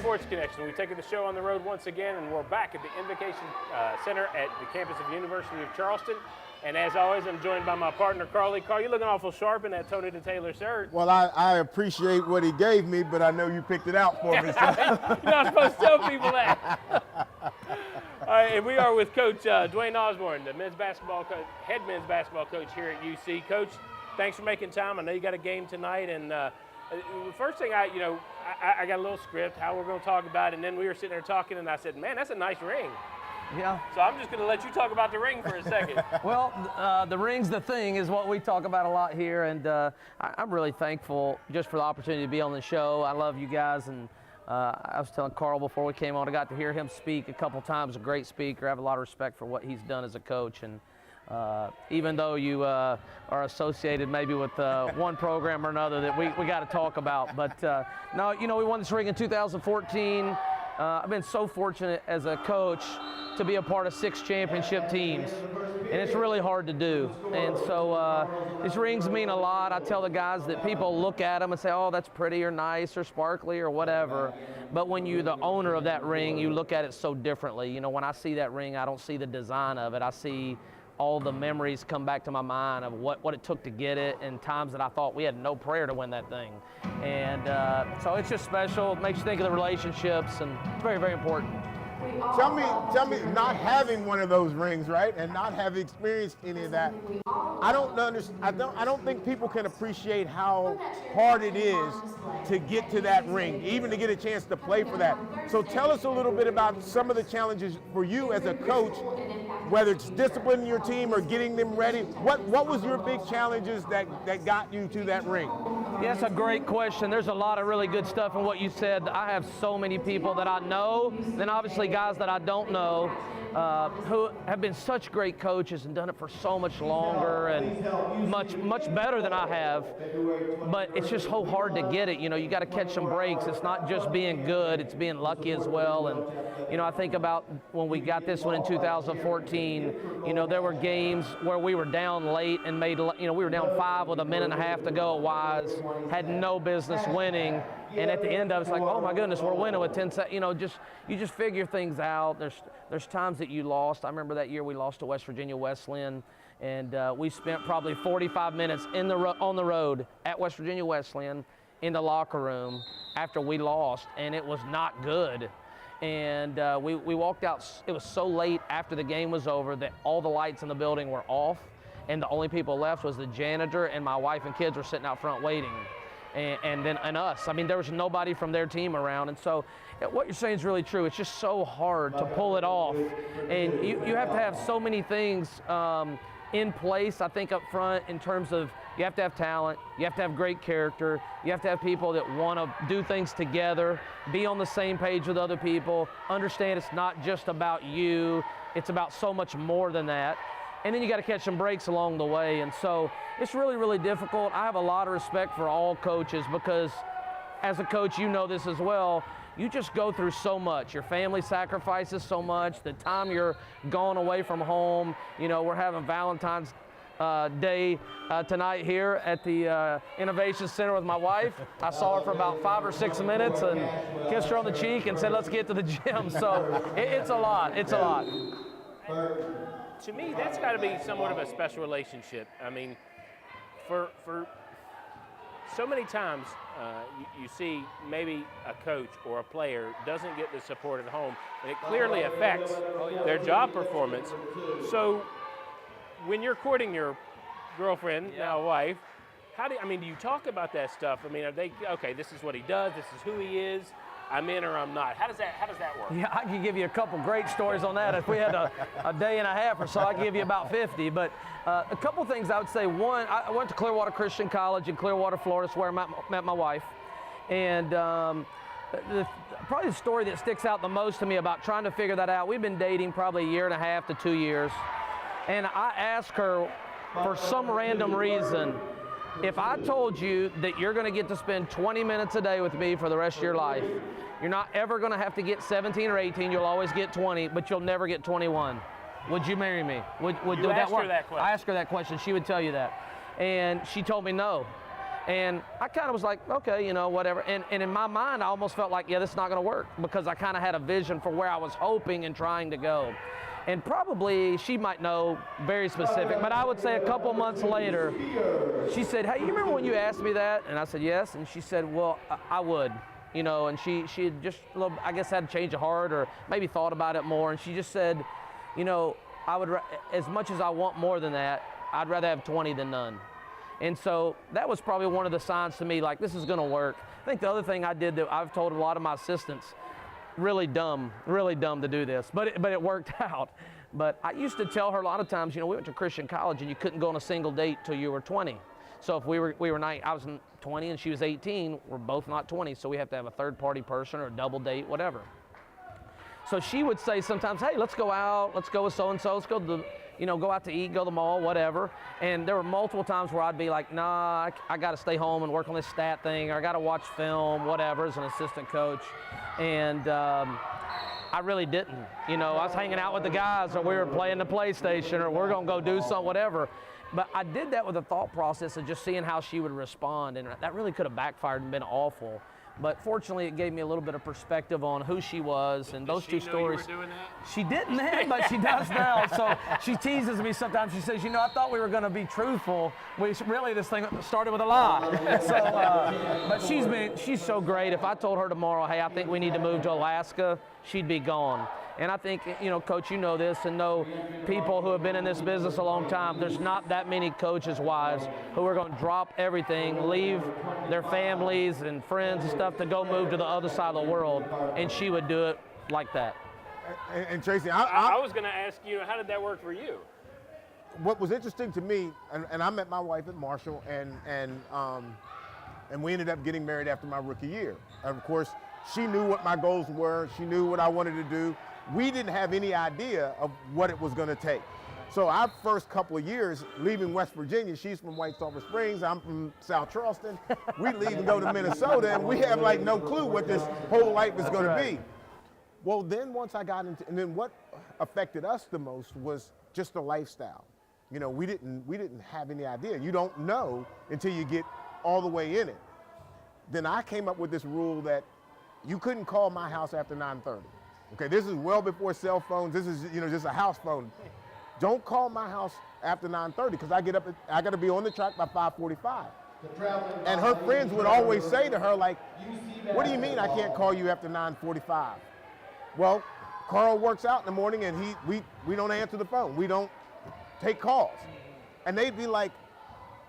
Sports Connection. We've taken the show on the road once again, and we're back at the Invocation Center at the campus of the University of Charleston. And as always, I'm joined by my partner, Carly. Carl, you're looking awful sharp in that Tony DeTaylor shirt. Well, I appreciate what he gave me, but I know you picked it out for me. So. You're not supposed to tell people that. All right, and we are with Coach Dwaine Osborne, the head men's basketball coach here at UC. Coach, thanks for making time. I know you got a game tonight, and the first thing I got a little script, how we're going to talk about it, and then we were sitting there talking, and I said, man, that's a nice ring. Yeah. So I'm just going to let you talk about the ring for a second. Well, the ring's the thing is what we talk about a lot here, and I'm really thankful just for the opportunity to be on the show. I love you guys, and I was telling Carl before we came on, I got to hear him speak a couple times. A great speaker. I have a lot of respect for what he's done as a coach, and even though you are associated maybe with one program or another that we got to talk about. But no, we won this ring in 2014. I've been so fortunate as a coach to be a part of 6 championship teams, and it's really hard to do. And so these rings mean a lot. I tell the guys that people look at them and say, oh, that's pretty or nice or sparkly or whatever. But when you're the owner of that ring, you look at it so differently. When I see that ring, I don't see the design of it. I see all the memories come back to my mind of what it took to get it, and times that I thought we had no prayer to win that thing. And so it's just special. It makes you think of the relationships, and it's very, very important. Tell me, not having one of those rings, right, and not having experienced any of that, I don't think people can appreciate how hard it is to get to that ring, even to get a chance to play for that. So tell us a little bit about some of the challenges for you as a coach, whether it's disciplining your team or getting them ready. What was your big challenges that got you to that ring? Yeah, that's a great question. There's a lot of really good stuff in what you said. I have so many people that I know, then obviously guys that I don't know, who have been such great coaches and done it for so much longer and much better than I have. But it's just so hard to get it. You got to catch some breaks. It's not just being good, it's being lucky as well. And I think about when we got this one in 2014, there were games where we were down late and we were down 5 with a minute and a half to go at Wise, had no business winning. And at the end of it, it's like, oh my goodness, we're winning with 10 seconds. You just figure things out. There's times that you lost. I remember that year we lost to West Virginia Wesleyan, and we spent probably 45 minutes on the road at West Virginia Wesleyan in the locker room after we lost, and it was not good. And we walked out. It was so late after the game was over that all the lights in the building were off, and the only people left was the janitor, and my wife and kids were sitting out front waiting. And us. I mean, there was nobody from their team around. And so what you're saying is really true. It's just so hard to pull it off. And you have to have so many things in place, I think, up front, in terms of you have to have talent, you have to have great character, you have to have people that want to do things together, be on the same page with other people, understand it's not just about you, it's about so much more than that. And then you got to catch some breaks along the way. And so it's really, really difficult. I have a lot of respect for all coaches because as a coach, you know this as well, you just go through so much. Your family sacrifices so much. The time you're gone away from home, we're having Valentine's Day tonight here at the Innovation Center with my wife. I saw her for about 5 or 6 minutes and kissed her on the cheek and said, let's get to the gym. So it's a lot. It's a lot. To me, that's got to be somewhat of a special relationship. I mean, for so many times you see maybe a coach or a player doesn't get the support at home, and it clearly affects their job performance. So when you're courting your girlfriend, now wife, do you talk about that stuff? I mean, are they, okay, this is what he does, this is who he is, I'm in or I'm not. How does that work? Yeah, I can give you a couple great stories on that. If we had a day and a half or so, I could give you about 50. But a couple things I would say. One, I went to Clearwater Christian College in Clearwater, Florida. That's where I met my wife. And probably the story that sticks out the most to me about trying to figure that out, we've been dating probably 1.5 years to 2 years. And I asked her, for some random reason, if I told you that you're going to get to spend 20 minutes a day with me for the rest of your life, you're not ever going to have to get 17 or 18, you'll always get 20, but you'll never get 21. Would you marry me? Would you that ask work? Her that question. I asked her that question. She would tell you that. And she told me no. And I kind of was like, okay, you know, whatever. And in my mind, I almost felt like, yeah, this is not going to work, because I kind of had a vision for where I was hoping and trying to go. And probably she might know very specific, but I would say a couple months later, she said, hey, you remember when you asked me that? And I said, yes. And she said, well, I would, you know, and she had just, I guess, had a change of heart, or maybe thought about it more. And she just said, you know, I would, as much as I want more than that, I'd rather have 20 than none. And so that was probably one of the signs to me, like, this is going to work. I think the other thing I did that I've told a lot of my assistants, really dumb to do this, but it worked out. But I used to tell her a lot of times, you know, we went to Christian college and you couldn't go on a single date till you were 20. So if I was 20 and she was 18, we're both not 20, so we have to have a third-party person or a double date, whatever. So she would say sometimes, hey, let's go out, let's go with so-and-so, let's go to the, you know, go out to eat, go to the mall, whatever. And there were multiple times where I'd be like, nah, I got to stay home and work on this stat thing, or I got to watch film, whatever, as an assistant coach. And I really didn't. You know, I was hanging out with the guys, or we were playing the PlayStation, or we're going to go do something, whatever. But I did that with a thought process of just seeing how she would respond, and that really could have backfired and been awful. But fortunately, it gave me a little bit of perspective on who she was, and those two stories. You were doing that? She didn't then, but she does now. So she teases me sometimes. She says, you know, I thought we were going to be truthful. Really, this thing started with a lie. So, but she's so great. If I told her tomorrow, hey, I think we need to move to Alaska, she'd be gone. And I think, you know, Coach, you know this, and know people who have been in this business a long time, there's not that many coaches, wives, who are going to drop everything, leave their families and friends and stuff to go move to the other side of the world, and she would do it like that. And Tracy, I was going to ask you, how did that work for you? What was interesting to me, and I met my wife at Marshall, and we ended up getting married after my rookie year. And of course, she knew what my goals were. She knew what I wanted to do. We didn't have any idea of what it was going to take. So our first couple of years leaving West Virginia, she's from White Sulphur Springs, I'm from South Charleston. We leave and go to Minnesota, and we have like no clue what this whole life is going to be. Well, then once I got into, and then what affected us the most was just the lifestyle. You know, we didn't have any idea. You don't know until you get all the way in it. Then I came up with this rule that you couldn't call my house after 9:30. Okay, this is well before cell phones. This is, you know, just a house phone. Don't call my house after 9:30, because I got to be on the track by 5:45. And her friends would always say to her, like, what do you mean I can't call you after 9:45? Well, Carl works out in the morning, and we don't answer the phone. We don't take calls. And they'd be like,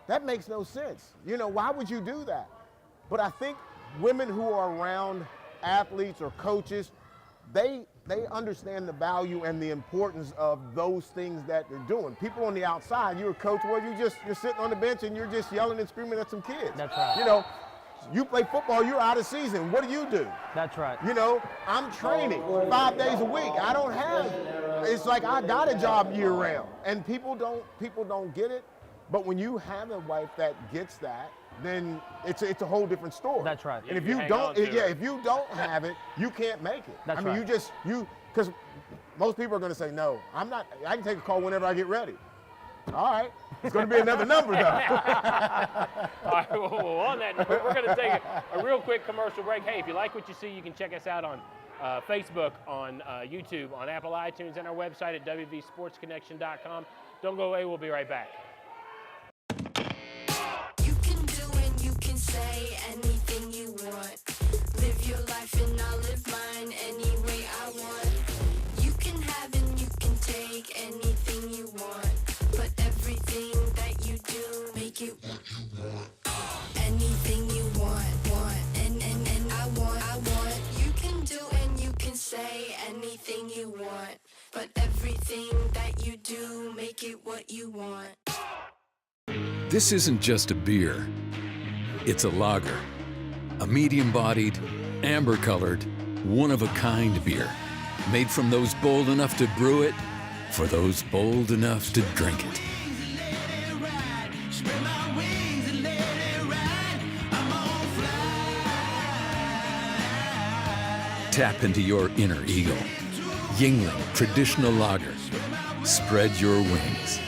that makes no sense. You know, why would you do that? But I think women who are around athletes or coaches, they understand the value and the importance of those things that they're doing. People on the outside, you're a coach, well, you're sitting on the bench and you're just yelling and screaming at some kids. That's right. You know, you play football, you're out of season. What do? That's right. You know, I'm training 5 days a week. I don't have, it's like I got a job year round. And people don't get it. But when you have a wife that gets that, then it's a whole different story. That's right. And if you don't, if you don't have it, you can't make it. That's I mean, right. because most people are going to say, no, I'm not, I can take a call whenever I get ready. All right, it's going to be another number, though. All right, well, on that note, we're going to take a real quick commercial break. Hey, if you like what you see, you can check us out on Facebook, on YouTube, on Apple iTunes, and our website at WVSportsConnection.com. Don't go away, we'll be right back. Say anything you want. Live your life and I'll live mine any way I want. You can have and you can take anything you want. But everything that you do, make it what you want. Anything you want. And I want. You can do and you can say anything you want. But everything that you do, make it what you want. This isn't just a beer. It's a lager, a medium-bodied, amber-colored, one-of-a-kind beer, made from those bold enough to brew it, for those bold enough to drink it. Tap into your inner eagle. Yingling Traditional Lager. Spread your wings.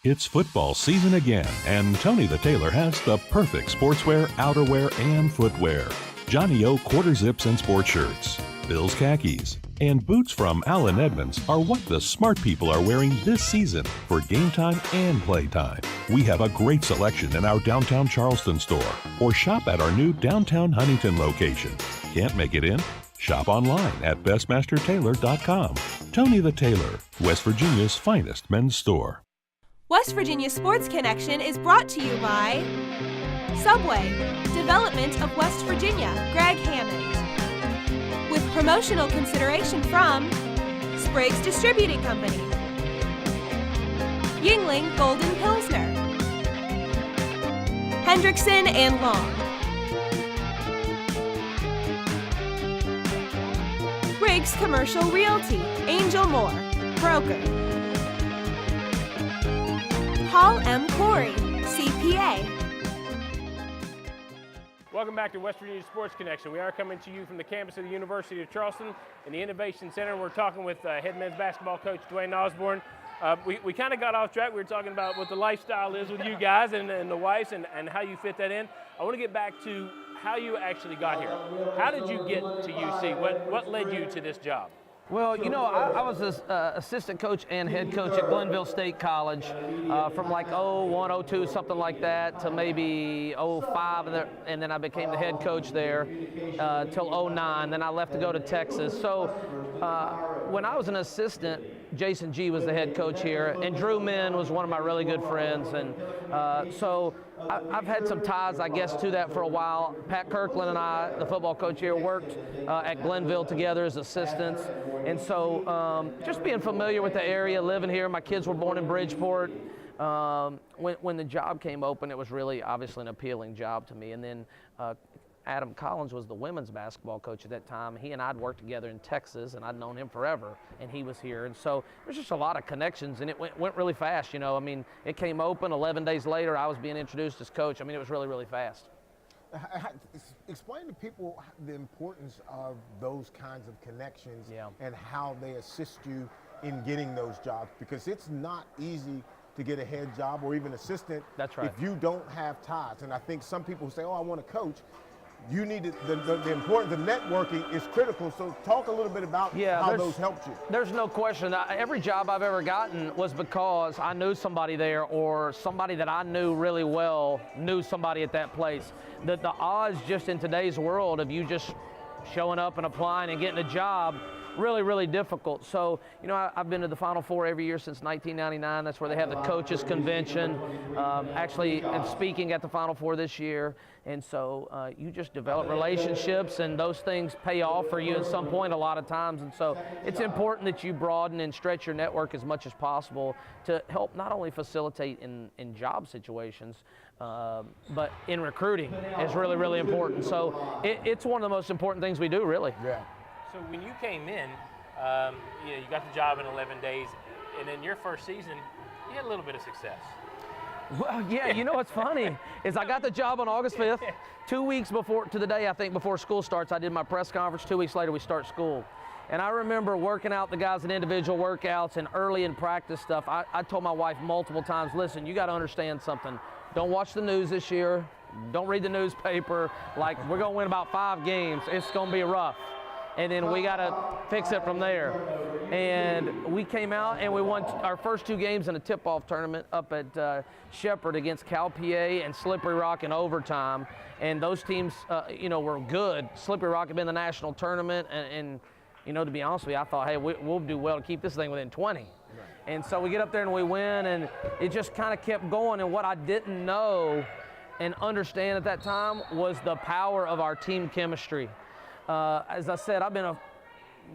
It's football season again, and Tony the Tailor has the perfect sportswear, outerwear, and footwear. Johnny O quarter zips and sport shirts, Bill's khakis, and boots from Allen Edmonds are what the smart people are wearing this season for game time and play time. We have a great selection in our downtown Charleston store, or shop at our new downtown Huntington location. Can't make it in? Shop online at bestmastertailor.com. Tony the Tailor, West Virginia's finest men's store. West Virginia Sports Connection is brought to you by Subway, Development of West Virginia, Greg Hammond. With promotional consideration from Spriggs Distributing Company, Yingling Golden Pilsner, Hendrickson and Long, Briggs Commercial Realty, Angel Moore, broker. Paul M. Corey, CPA. Welcome back to West Virginia Sports Connection. We are coming to you from the campus of the University of Charleston in the Innovation Center. We're talking with head men's basketball coach Dwaine Osborne. We kind of got off track. We were talking about what the lifestyle is with you guys and the wives and how you fit that in. I want to get back to how you actually got here. How did you get to UC? What led you to this job? Well, you know, I was an assistant coach and head coach at Glenville State College from like 01, 02, something like that, to maybe 05, and then I became the head coach there till 09. Then I left to go to Texas. So when I was an assistant, Jason G was the head coach here, and Drew Min was one of my really good friends. And so I've had some ties, I guess, to that for a while. Pat Kirkland and I, the football coach here, worked at Glenville together as assistants. And so just being familiar with the area, living here, my kids were born in Bridgeport. When the job came open, it was really obviously an appealing job to me. And then Adam Collins was the women's basketball coach at that time. He and I had worked together in Texas, and I'd known him forever, and he was here. And so there's just a lot of connections, and it went really fast, you know. I mean, it came open, 11 days later, I was being introduced as coach. I mean, it was really, really fast. Explain to people the importance of those kinds of connections and how they assist you in getting those jobs, because it's not easy to get a head job or even assistant. That's right. If you don't have ties. And I think some people say, oh, I want to coach. You need the importance of networking is critical. So talk a little bit about how those helped you. There's no question. Every job I've ever gotten was because I knew somebody there, or somebody that I knew really well knew somebody at that place. The odds just in today's world of you just showing up and applying and getting a job, really, really difficult. So, you know, I've been to the Final Four every year since 1999. That's where they have the coaches convention. Actually, I'm speaking at the Final Four this year. And so you just develop relationships, and those things pay off for you at some point a lot of times. And so it's important that you broaden and stretch your network as much as possible to help not only facilitate in job situations, but in recruiting is really, really important. So it's one of the most important things we do, really. Yeah. So when you came in, you got the job in 11 days, and in your first season, you had a little bit of success. Well, yeah, you know what's funny is I got the job on August 5th. 2 weeks to the day, I think, before school starts, I did my press conference. 2 weeks later, we start school. And I remember working out the guys in individual workouts and early in practice stuff. I told my wife multiple times, listen, you got to understand something. Don't watch the news this year. Don't read the newspaper. Like, we're going to win about 5 games. It's going to be rough. And then we got to fix it from there. And we came out and we won our first 2 games in a tip-off tournament up at Shepherd against Cal PA and Slippery Rock in overtime. And those teams, were good. Slippery Rock had been in the national tournament, and to be honest with you, I thought, hey, we'll do well to keep this thing within 20. Right. And so we get up there and we win, and it just kind of kept going. And what I didn't know and understand at that time was the power of our team chemistry. As I said, I've been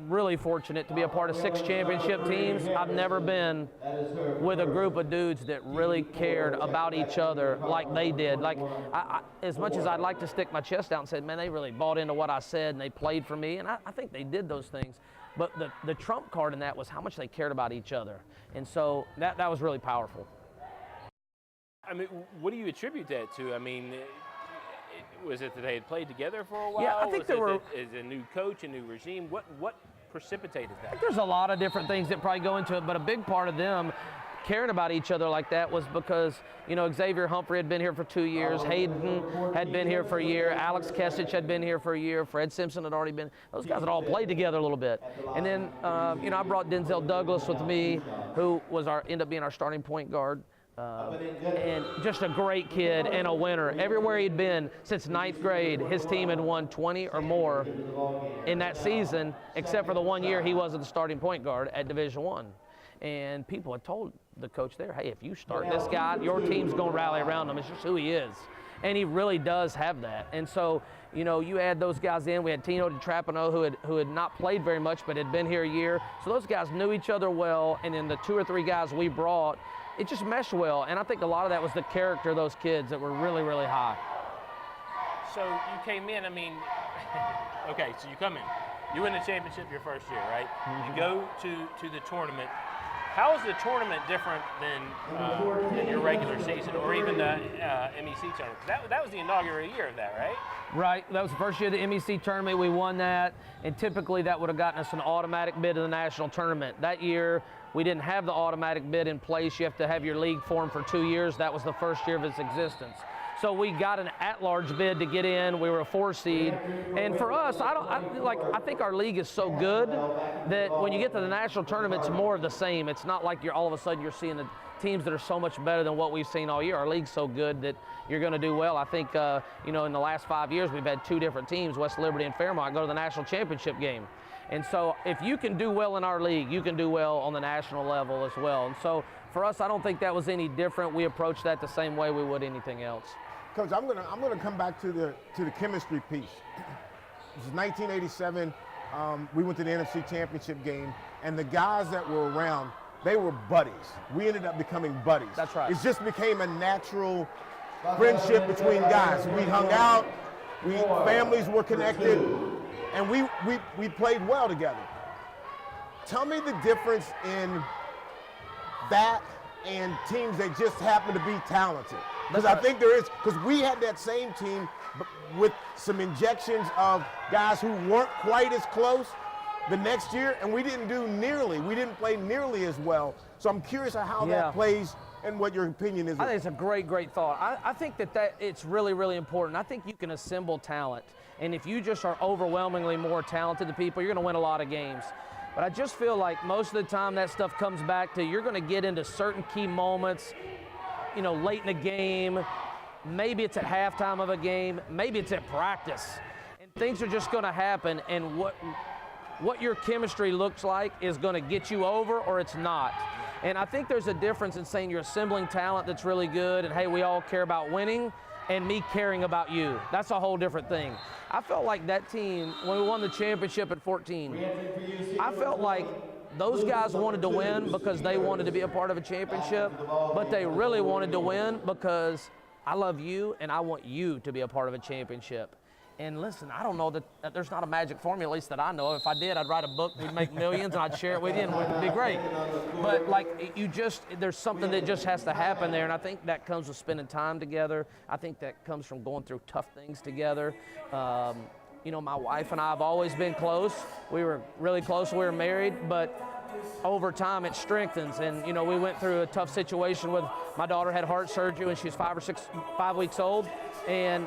really fortunate to be a part of 6 championship teams. I've never been with a group of dudes that really cared about each other like they did. Like, as much as I'd like to stick my chest out and say, man, they really bought into what I said and they played for me, and I think they did those things. But the trump card in that was how much they cared about each other. And so that was really powerful. I mean, what do you attribute that to? I mean, was it that they had played together for a while? Yeah, I think is a new coach, a new regime? What precipitated that? I think there's a lot of different things that probably go into it, but a big part of them, caring about each other like that was because, you know, Xavier Humphrey had been here for 2 years, Hayden had been here for a year, Alex Kesich had been here for a year, Fred Simpson had already been, those guys had all played together a little bit. And then, you know, I brought Denzel Douglas with me, who was ended up being our starting point guard. And just a great kid and a winner. Everywhere he'd been since 9th grade, his team had won 20 or more in that season, except for the 1 year he wasn't the starting point guard at Division I. And people had told the coach there, hey, if you start this guy, your team's going to rally around him. It's just who he is. And he really does have that. And so, you know, you add those guys in. We had Tino DiTrapano, who had not played very much, but had been here a year. So those guys knew each other well. And then the 2 or 3 guys we brought, it just meshed well. And I think a lot of that was the character of those kids that were really, really high. So you came in, I mean, okay, so you come in. You win the championship your first year, right? You go to the tournament. How is the tournament different than your regular season or even the MEC tournament? That was the inaugural year of that, right? Right. That was the first year of the MEC tournament. We won that, and typically that would have gotten us an automatic bid to the national tournament. That year, we didn't have the automatic bid in place. You have to have your league formed for 2 years. That was the first year of its existence. So we got an at-large bid to get in. We were a 4 seed. And for us, I think our league is so good that when you get to the national tournament, it's more of the same. It's not like all of a sudden you're seeing the teams that are so much better than what we've seen all year. Our league's so good that you're going to do well. I think, you know, in the last 5 years, we've had 2 different teams, West Liberty and Fairmont, go to the national championship game. And so if you can do well in our league, you can do well on the national level as well. And so for us, I don't think that was any different. We approached that the same way we would anything else. Coach, I'm gonna come back to the chemistry piece. This is 1987. We went to the NFC Championship game, and the guys that were around, they were buddies. We ended up becoming buddies. That's right. It just became a natural friendship between guys. We hung out, families were connected, and we played well together. Tell me the difference in that and teams that just happen to be talented. Because I think there is, because we had that same team with some injections of guys who weren't quite as close the next year, and we didn't play nearly as well. So I'm curious how that plays and what your opinion is. I think it's a great thought. I think that it's really, really important. I think you can assemble talent, and if you just are overwhelmingly more talented than people, you're going to win a lot of games. But I just feel like most of the time that stuff comes back to you're going to get into certain key moments, you know, late in a game, maybe it's at halftime of a game, maybe it's at practice. And things are just going to happen, and what your chemistry looks like is going to get you over or it's not. And I think there's a difference in saying you're assembling talent that's really good and, hey, we all care about winning, and me caring about you. That's a whole different thing. I felt like that team, when we won the championship at 14, I felt like those guys wanted to win because they wanted to be a part of a championship, but they really wanted to win because I love you and I want you to be a part of a championship. And listen, I don't know that there's not a magic formula, at least that I know. If I did, I'd write a book, we'd make millions, and I'd share it with you, and it would be great. But like, there's something that just has to happen there, and I think that comes with spending time together. I think that comes from going through tough things together. You know, my wife and I have always been close. We were really close when we were married, but over time it strengthens. And you know, we went through a tough situation with my daughter had heart surgery when she was 5 weeks old, and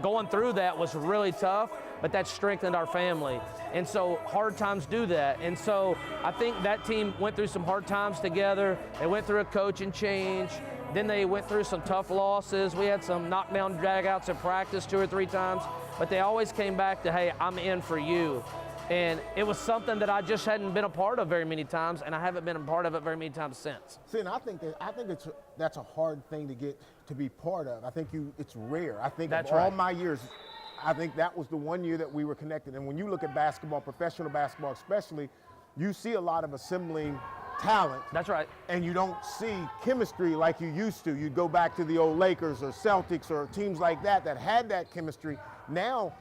going through that was really tough, but that strengthened our family. And so hard times do that. And so I think that team went through some hard times together. They went through a coaching change. Then they went through some tough losses. We had some knockdown dragouts in practice 2 or 3 times, but they always came back to, hey, I'm in for you. And it was something that I just hadn't been a part of very many times, and I haven't been a part of it very many times since. See, and I think that's a hard thing to be part of. I think it's rare. I think of all my years, I think that was the one year that we were connected. And when you look at basketball, professional basketball especially, you see a lot of assembling talent. That's right. And you don't see chemistry like you used to. You go back to the old Lakers or Celtics or teams like that had that chemistry. Now,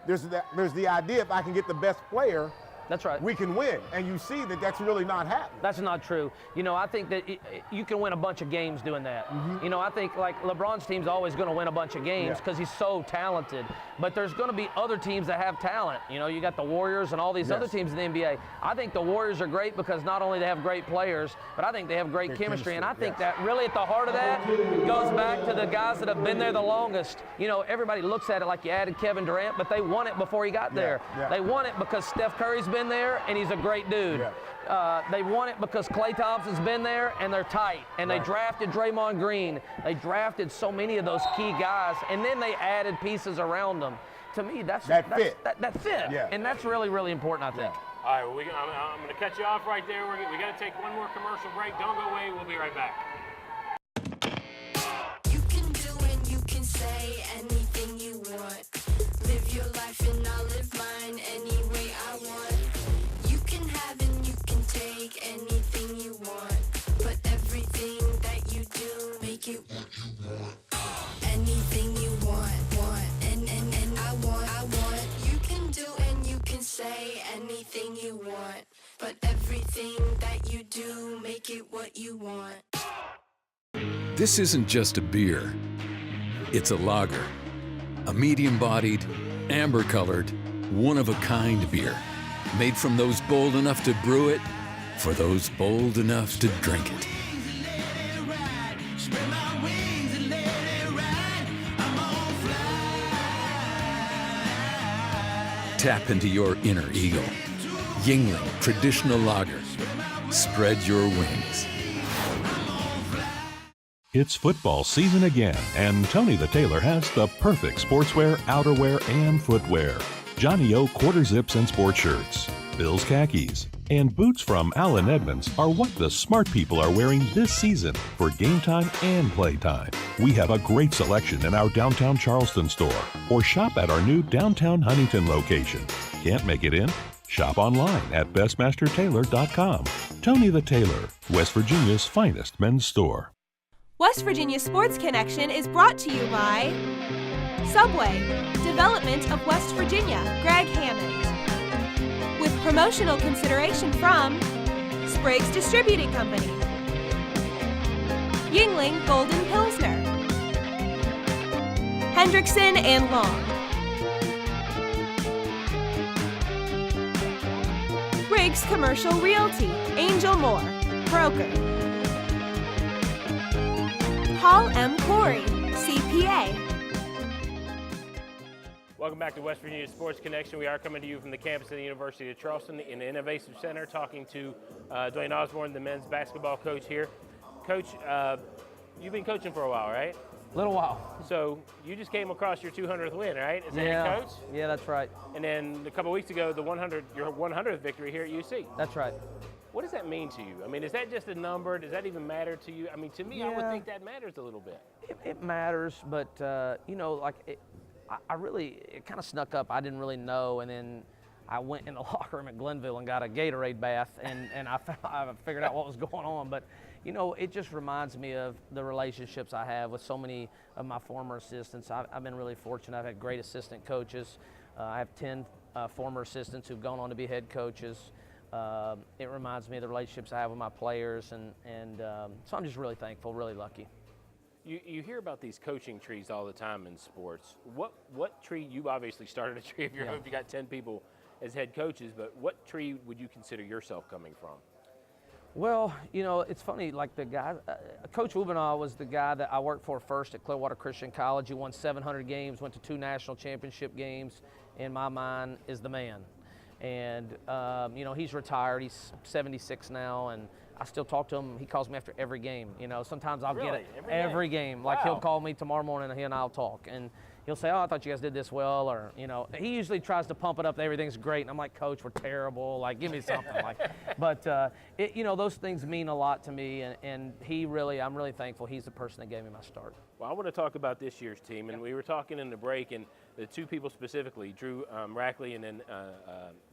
there's the idea if I can get the best player, That's right. we can win. And you see that that's really not happening. That's not true. You know, I think that you can win a bunch of games doing that. You know, I think like LeBron's team's always going to win a bunch of games because he's so talented. But there's going to be other teams that have talent. You know, you got the Warriors and all these other teams in the NBA. I think the Warriors are great because not only they have great players, but I think they have great chemistry. And I think that really at the heart of that goes back to the guys that have been there the longest. You know, everybody looks at it like you added Kevin Durant, but they won it before he got there. They won it because Steph Curry's been there and he's a great dude. They won it because Klay Thompson's been there and they're tight. And they drafted Draymond Green. They drafted so many of those key guys, and then they added pieces around them. To me, that fit. And that's really, really important, I think. All right, well, I'm going to cut you off right there. We got to take one more commercial break. Don't go away. We'll be right back. You can do and you can say anything you want. Live your life and I'll live mine any way I want. You can have and you can take anything you want. But everything that you do, make it what you want. Anything you want. And I want. You can do and you can say anything you want. But everything that you do, make it what you want. This isn't just a beer. It's a lager. A medium-bodied, amber-colored, one-of-a-kind beer. Made from those bold enough to brew it, for those bold enough to drink it. Tap into your inner eagle. Yingling Traditional Lager. Spread your wings. It's football season again, and Tony the Tailor has the perfect sportswear, outerwear, and footwear. Johnny O quarter zips and sport shirts, Bill's khakis, and boots from Allen Edmonds are what the smart people are wearing this season for game time and play time. We have a great selection in our downtown Charleston store, or shop at our new downtown Huntington location. Can't make it in? Shop online at bestmastertailor.com. Tony the Tailor, West Virginia's finest men's store. West Virginia Sports Connection is brought to you by Subway, Development of West Virginia, Greg Hammond. With promotional consideration from Spriggs Distributing Company, Yingling Golden Pilsner, Hendrickson and Long, Briggs Commercial Realty, Angel Moore, Broker, Paul M. Corey, CPA. Welcome back to West Virginia Sports Connection. We are coming to you from the campus of the University of Charleston in the Innovation Center, talking to Dwaine Osborne, the men's basketball coach here. Coach, you've been coaching for a while, right? Little while. So you just came across your 200th win, right? Is that your coach? Yeah, that's right. And then a couple weeks ago, your 100th victory here at UC. That's right. What does that mean to you? I mean, is that just a number? Does that even matter to you? I mean, to me, I would think that matters a little bit. It matters, but you know, like it kind of snuck up. I didn't really know, and then I went in the locker room at Glenville and got a Gatorade bath, and I figured out what was going on. But you know, it just reminds me of the relationships I have with so many of my former assistants. I've been really fortunate. I've had great assistant coaches. I have 10 former assistants who've gone on to be head coaches. It reminds me of the relationships I have with my players, and so I'm just really thankful, really lucky. You hear about these coaching trees all the time in sports. What tree? You obviously started a tree if you got 10 people as head coaches, but what tree would you consider yourself coming from? Well, you know, it's funny, like the guy, Coach Ubenaw was the guy that I worked for first at Clearwater Christian College. He won 700 games, went to 2 national championship games. In my mind, is the man. And, you know, he's retired. He's 76 now, and I still talk to him. He calls me after every game. You know, sometimes I'll get it every game. Like, he'll call me tomorrow morning, and he and I'll talk. And he'll say, oh, I thought you guys did this well, or, you know, he usually tries to pump it up that everything's great. And I'm like, Coach, we're terrible. Like, give me something. But, you know, those things mean a lot to me, and I'm really thankful he's the person that gave me my start. Well, I want to talk about this year's team, and we were talking in the break, and the 2 people specifically, Drew Rackley and then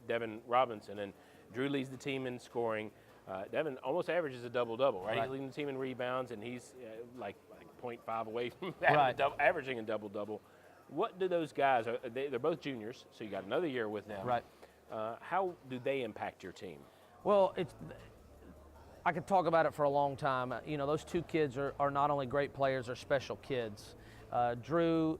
Devin Robinson. And Drew leads the team in scoring. Devin almost averages a double-double, right? He's leading the team in rebounds, and he's like 0.5 away from averaging a double-double. What do those guys, they're both juniors, so you got another year with them. Right. how do they impact your team? Well, I could talk about it for a long time. You know, those two kids are not only great players, they're special kids. Drew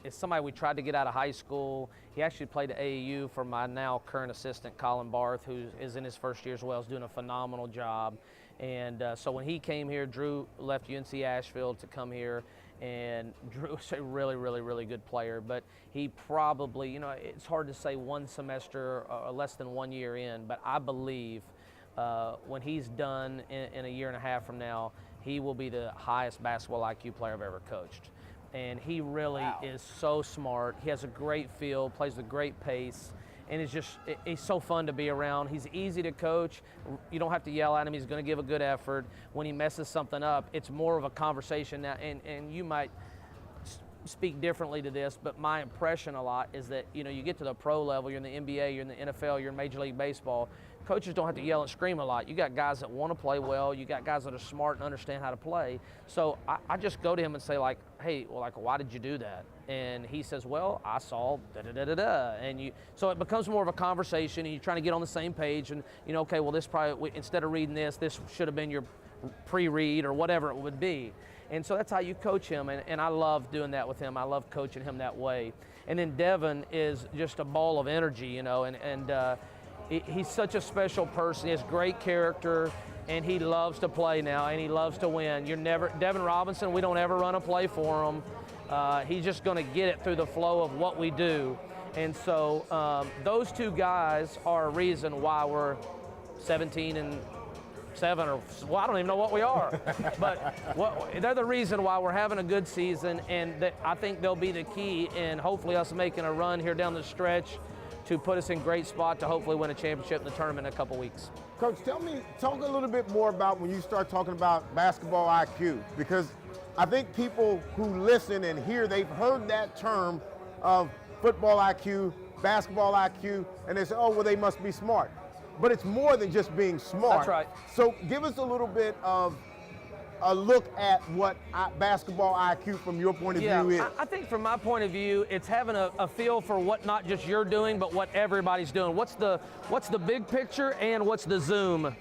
is somebody we tried to get out of high school. He actually played at AAU for my now current assistant, Colin Barth, who is in his first year as well, is doing a phenomenal job. And so when he came here, Drew left UNC Asheville to come here, and Drew is a really, really, really good player. But he probably, you know, it's hard to say one semester or less than 1 year in, but I believe when he's done in a year and a half from now, he will be the highest basketball IQ player I've ever coached. And he really is so smart. He has a great feel, plays with great pace, and he's so fun to be around. He's easy to coach. You don't have to yell at him. He's going to give a good effort. When he messes something up, it's more of a conversation now, and you might speak differently to this, but my impression a lot is that, you know, you get to the pro level, you're in the NBA, you're in the NFL, you're in Major League Baseball, coaches don't have to yell and scream a lot. You got guys that want to play well, you got guys that are smart and understand how to play. So I just go to him and say, like, hey, well, like, why did you do that? And he says, well, I saw da-da-da-da-da. And so it becomes more of a conversation, and you're trying to get on the same page, and, you know, okay, well, this probably, instead of reading this should have been your pre-read or whatever it would be. And so that's how you coach him, and I love doing that with him. I love coaching him that way. And then Devin is just a ball of energy, you know, and he's such a special person. He has great character, and he loves to play now, and he loves to win. Devin Robinson, we don't ever run a play for him. He's just going to get it through the flow of what we do. And so those two guys are a reason why we're 17-7, or, well, I don't even know what we are. But they're the reason why we're having a good season, and I think they'll be the key in hopefully us making a run here down the stretch to put us in great spot to hopefully win a championship in the tournament in a couple weeks. Coach, talk a little bit more about when you start talking about basketball IQ, because I think people who listen and hear, they've heard that term of football IQ, basketball IQ, and they say, oh, well, they must be smart. But it's more than just being smart. That's right. So give us a little bit of a look at what basketball IQ from your point of view is. I think from my point of view, it's having a feel for what not just you're doing, but what everybody's doing. What's the big picture and what's the zoom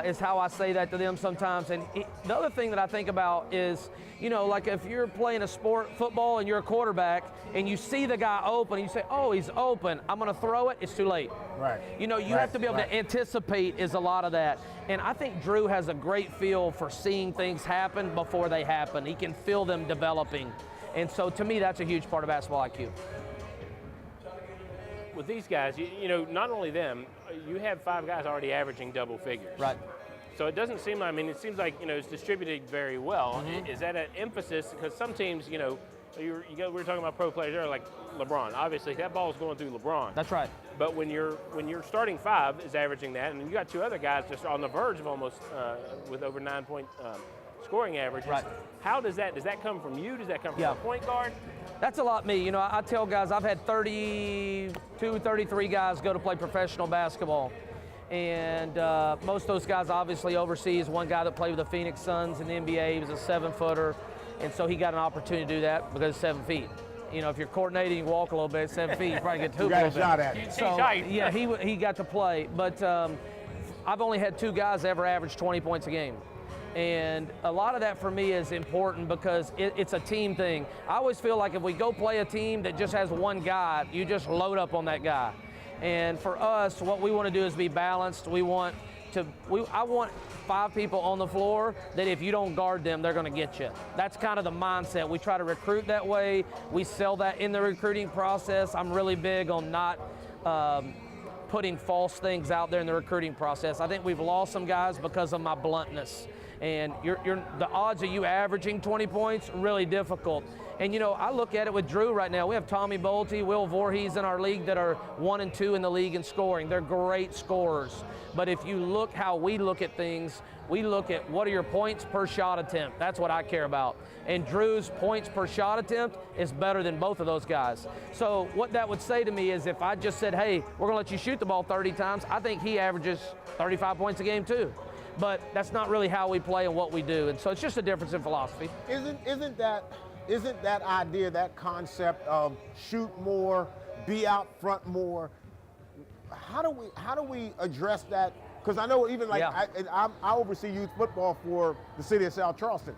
is how I say that to them sometimes. And the other thing that I think about is, you know, like if you're playing a sport, football, and you're a quarterback, and you see the guy open, and you say, oh, he's open, I'm going to throw it, it's too late. Right. You know, you have to be able to anticipate is a lot of that. And I think Drew has a great feel for seeing things happen before they happen. He can feel them developing. And so to me, that's a huge part of basketball IQ. With these guys, you know, not only them, you have 5 guys already averaging double figures. Right. So it doesn't seem, I mean, it seems like, you know, it's distributed very well. Mm-hmm. Is that an emphasis? Because some teams, you know, we were talking about pro players there, like LeBron. Obviously, that ball is going through LeBron. That's right. But when your starting 5 is averaging that, and you got 2 other guys just on the verge of almost with over 9-point scoring averages. Right. How does that come from you? Does that come from a point guard? That's a lot me. You know, I tell guys, I've had 32, 33 guys go to play professional basketball. And most of those guys obviously overseas. One guy that played with the Phoenix Suns in the NBA, he was a 7-footer. And so he got an opportunity to do that because he's 7 feet. You know, if you're coordinating, you walk a little bit, 7 feet, you probably get to hoop a little bit. You got a shot at it. So, yeah, he got to play. But I've only had 2 guys ever average 20 points a game. And a lot of that for me is important because it's a team thing. I always feel like if we go play a team that just has one guy, you just load up on that guy. And for us, what we want to do is be balanced. I want 5 people on the floor that if you don't guard them, they're going to get you. That's kind of the mindset. We try to recruit that way. We sell that in the recruiting process. I'm really big on not putting false things out there in the recruiting process. I think we've lost some guys because of my bluntness. And the odds of you averaging 20 points, really difficult. And you know, I look at it with Drew right now. We have Tommy Bolte, Will Voorhees in our league that are 1 and 2 in the league in scoring. They're great scorers. But if you look how we look at things, we look at what are your points per shot attempt. That's what I care about. And Drew's points per shot attempt is better than both of those guys. So what that would say to me is if I just said, hey, we're gonna let you shoot the ball 30 times, I think he averages 35 points a game too. But that's not really how we play and what we do. And so it's just a difference in philosophy. Isn't that idea, that concept of shoot more, be out front more, how do we address that? Because I know even like Yeah. I oversee youth football for the city of South Charleston,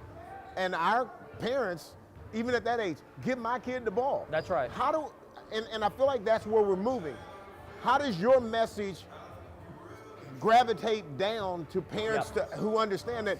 and our parents, even at that age, give my kid the ball. That's right. And I feel like that's where we're moving. How does your message gravitate down to parents who understand that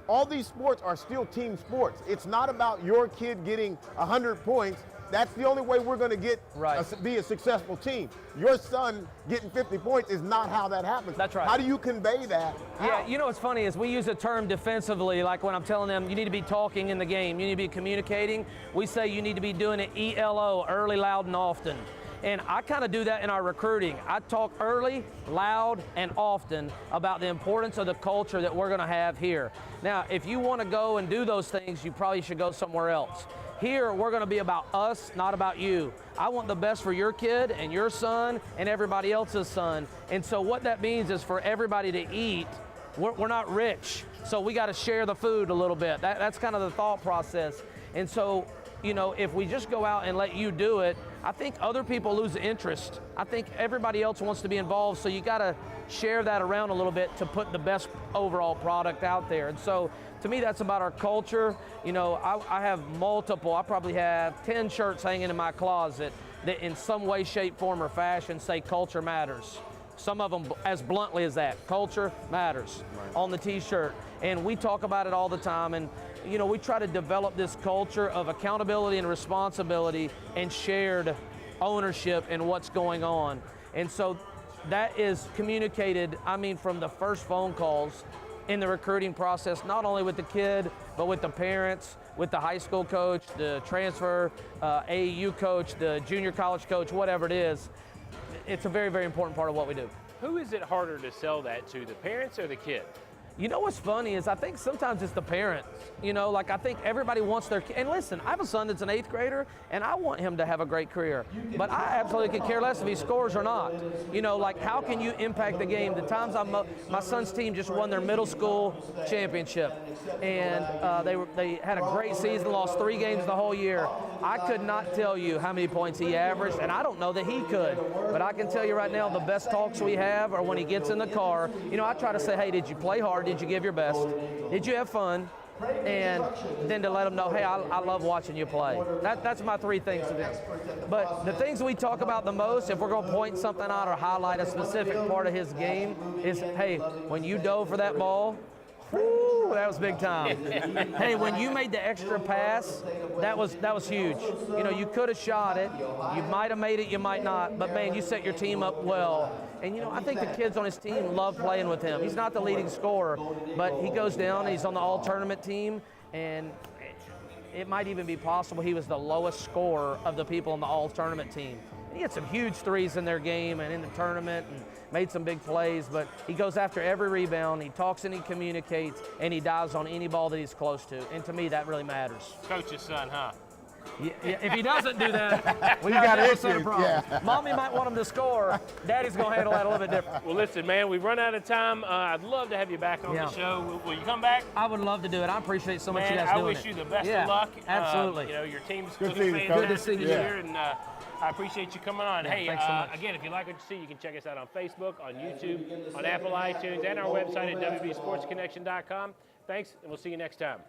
all these sports are still team sports? It's not about your kid getting 100 points. That's the only way we're going to be a successful team. Your son getting 50 points is not how that happens. That's right. How do you convey that? Yeah, you know what's funny is we use a term defensively, like when I'm telling them you need to be talking in the game, you need to be communicating. We say you need to be doing it ELO, early, loud, and often. And I kind of do that in our recruiting. I talk early, loud, and often about the importance of the culture that we're going to have here. Now, if you want to go and do those things, you probably should go somewhere else. Here, we're going to be about us, not about you. I want the best for your kid and your son and everybody else's son. And so what that means is for everybody to eat, we're not rich, so we got to share the food a little bit. That's kind of the thought process. And so, you know, if we just go out and let you do it, I think other people lose interest. I think everybody else wants to be involved, so you got to share that around a little bit to put the best overall product out there. And so, to me, that's about our culture. You know, I have multiple, I probably have 10 shirts hanging in my closet that in some way, shape, form, or fashion say culture matters. Some of them as bluntly as that, culture matters on the t-shirt. And we talk about it all the time. And, you know, we try to develop this culture of accountability and responsibility and shared ownership in what's going on. And so that is communicated, I mean, from the first phone calls in the recruiting process, not only with the kid, but with the parents, with the high school coach, the transfer, AAU coach, the junior college coach, whatever it is. It's a very, very important part of what we do. Who is it harder to sell that to, the parents or the kid? You know what's funny is I think sometimes it's the parents. You know, like I think everybody wants their kid. And listen, I have a son that's an 8th grader, and I want him to have a great career. But I absolutely could care less if he scores or not. You know, like how can you impact the game? The times my son's team just won their middle school championship, and they had a great season, lost 3 games the whole year. I could not tell you how many points he averaged, and I don't know that he could. But I can tell you right now, the best talks we have are when he gets in the car. You know, I try to say, hey, did you play hard? Did you give your best? Did you have fun? And then to let them know, hey, I love watching you play. That's my 3 things to them. But the things we talk about the most, if we're going to point something out or highlight a specific part of his game, is, hey, when you dove for that ball, whoo, that was big time. Hey, when you made the extra pass, that was huge. You know, you could have shot it. You might have made it, you might not. But, man, you set your team up well. And, you know, I think the kids on his team love playing with him. He's not the leading scorer, but he goes down, he's on the all-tournament team, and it might even be possible he was the lowest scorer of the people on the all-tournament team. He had some huge threes in their game and in the tournament and made some big plays, but he goes after every rebound, he talks and he communicates, and he dives on any ball that he's close to. And to me, that really matters. Coach's son, huh? Yeah, if he doesn't do that, we got got issues, a problem. yeah. Mommy might want him to score. Daddy's going to handle that a little bit different. Well, listen, man, we've run out of time. I'd love to have you back on the show. Will you come back? I would love to do it. I appreciate so much Man, you guys doing I wish you the best of luck. Absolutely. You know, your team's Good looking to see you, fantastic Good to see you. this year, and I appreciate you coming on. Yeah, hey, thanks so much. again, if you like what you see, you can check us out on Facebook, on YouTube, on Apple iTunes, and our website at WVSportsConnection.com. Thanks, and we'll see you next time.